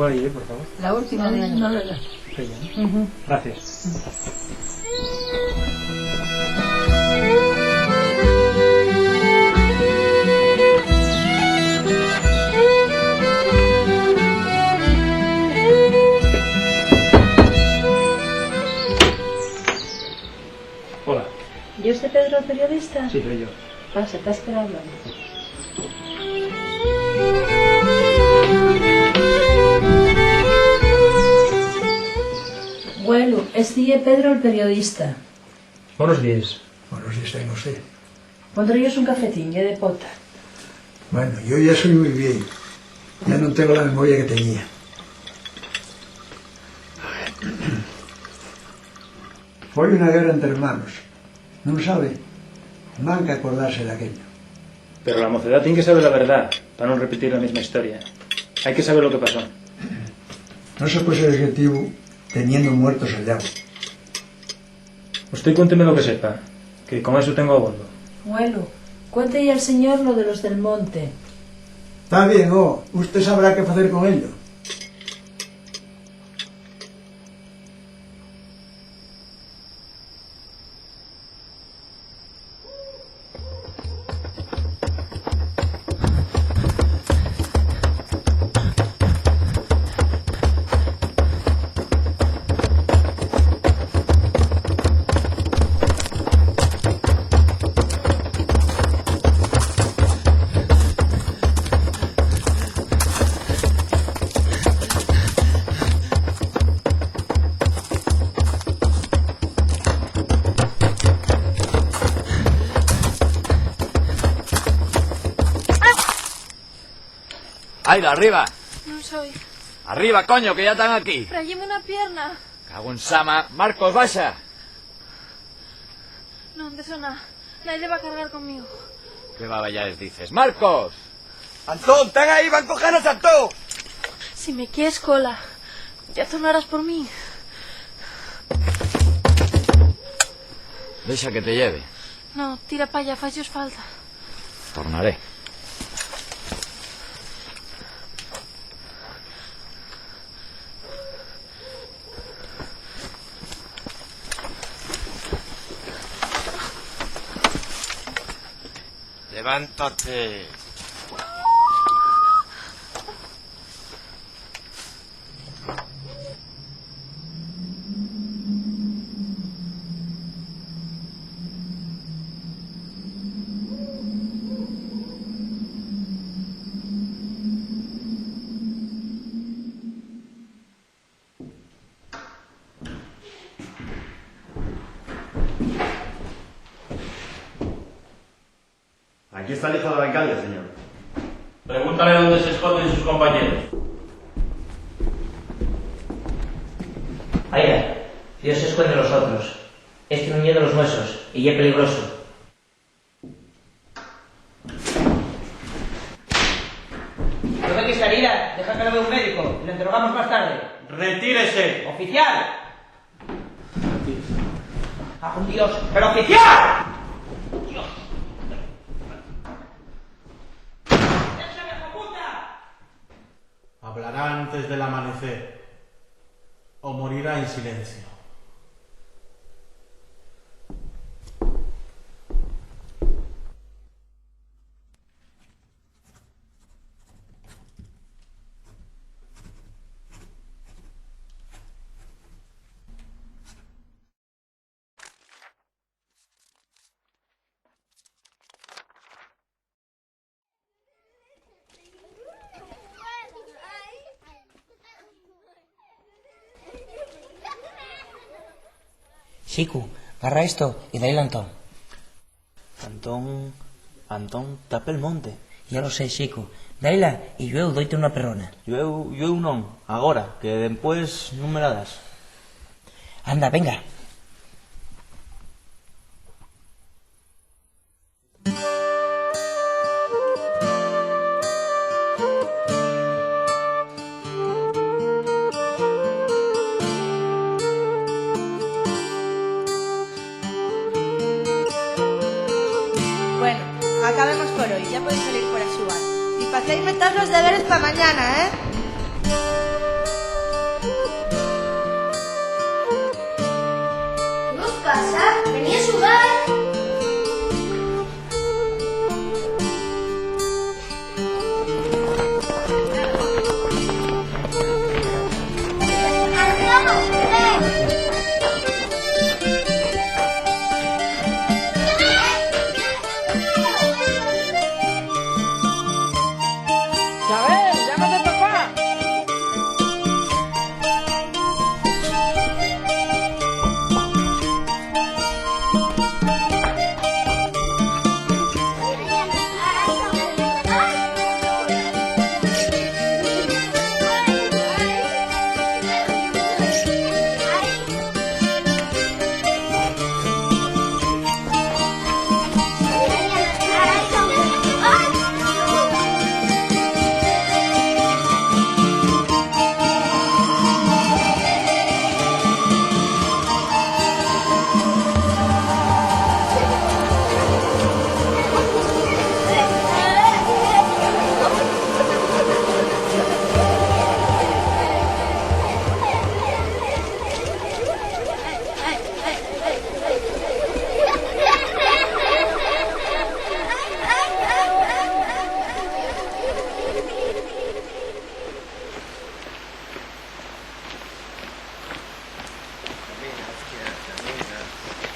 amarillo, por favor. La última de No. Gracias. Hola. ¿Y usted Pedro el periodista? Sí, soy yo. Pasa, está esperando. Bueno, es Pedro el periodista. Buenos días. Buenos días tenga usted. Pondríos un cafetín, de pota. Bueno, yo ya soy muy viejo. Ya no tengo la memoria que tenía. Fue una guerra entre hermanos. ¿No sabe? Manca acordarse de aquello. Pero la mocedad tiene que saber la verdad, para no repetir la misma historia. Hay que saber lo que pasó. No se puede ser objetivo teniendo muertos al diablo. Usted cuénteme lo que sepa, que con eso tengo abondo. Bueno, cuéntele al señor lo de los del monte. Está bien, usted sabrá qué hacer con ello. ¡Aida, arriba! Non soy. ¡Arriba, coño, que ya están aquí! Frayeme una pierna. Cago en Sama. Marcos, baixa. Non, de eso nada. Nadie va a cargar conmigo. ¿Qué baballades dices? ¡Marcos! ¡Antón, están ahí! ¡Van a cogernos a Antón! Si me quieres cola, ya tornarás por mí. Deja que te lleve. No, tira para allá, faixos falta. Tornaré. Levántate. Aquí está el hijo del alcalde, señor. Pregúntale dónde se esconden sus compañeros. Aida, Dios se esconde los otros. Este no miedo los huesos y es peligroso. ¿No ve que está herida? Deja que lo vea un médico y lo interrogamos más tarde. ¡Retírese! ¡Oficial! ¡Ah, con Dios! ¡Pero oficial! ¡Dios! ¡Esa vieja puta! Hablará antes del amanecer o morirá en silencio. Chico, agarra esto y dale a Antón. Antón, tapa el monte. Ya lo sé, chico. Daila y yo doite una perrona. Yo non, agora, que después non me la das. Anda, venga. Bueno, acabemos por hoy, ya podéis salir por a xugar. Y facéisme todos los deberes para mañana, ¿eh? pasa? Venía a jugar. ¡Isabel, llámate a papá!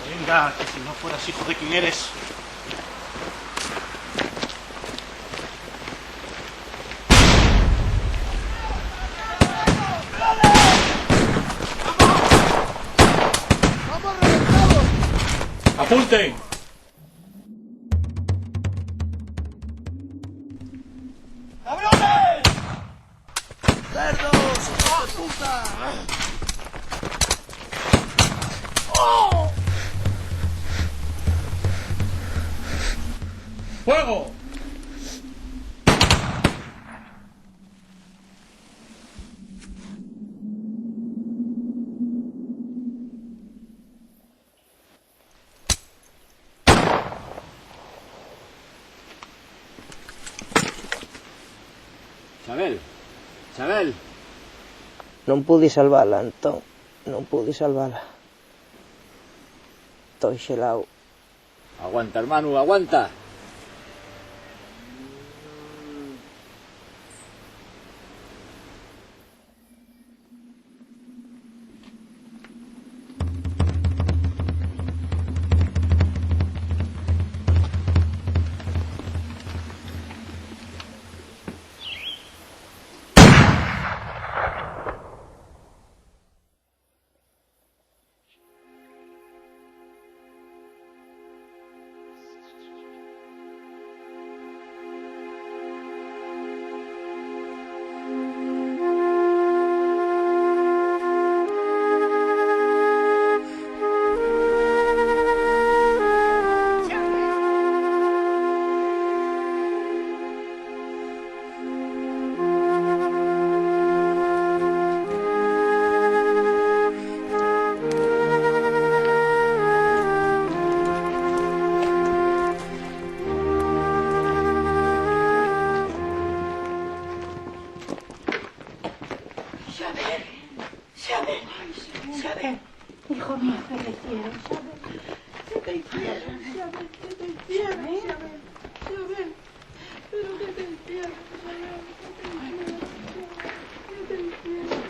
Venga, que si no fueras hijo de quién eres. ¡Apunten! ¡Cabrones! ¡Cerdos, hijos de puta! ¡Oh! ¡Fuego! Isabel. Non pude salvala, Antón. Non pude salvala. Estoy xelao. Aguanta, hermano, aguanta. Hijo mío, ¿qué te hicieron? ¿Qué te hicieron? ¿Qué te hicieron? ¿Pero qué te hicieron? ¿Qué te hicieron?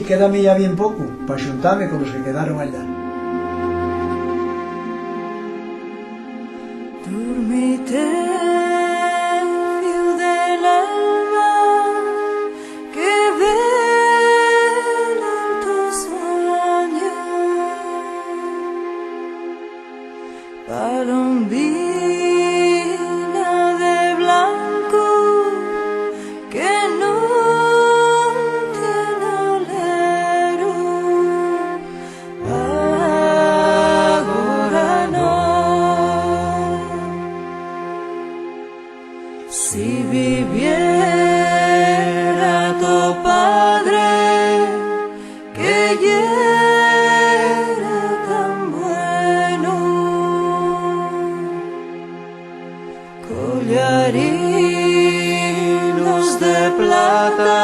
quédame ya bien poco, para xuntarme con los que quedaron allá. Dormite, fiu del alma, que vela tus años, palombina de blanco, que no tiene alero, agora no. Si viviera tu padre, que era tan bueno, collarinos de plata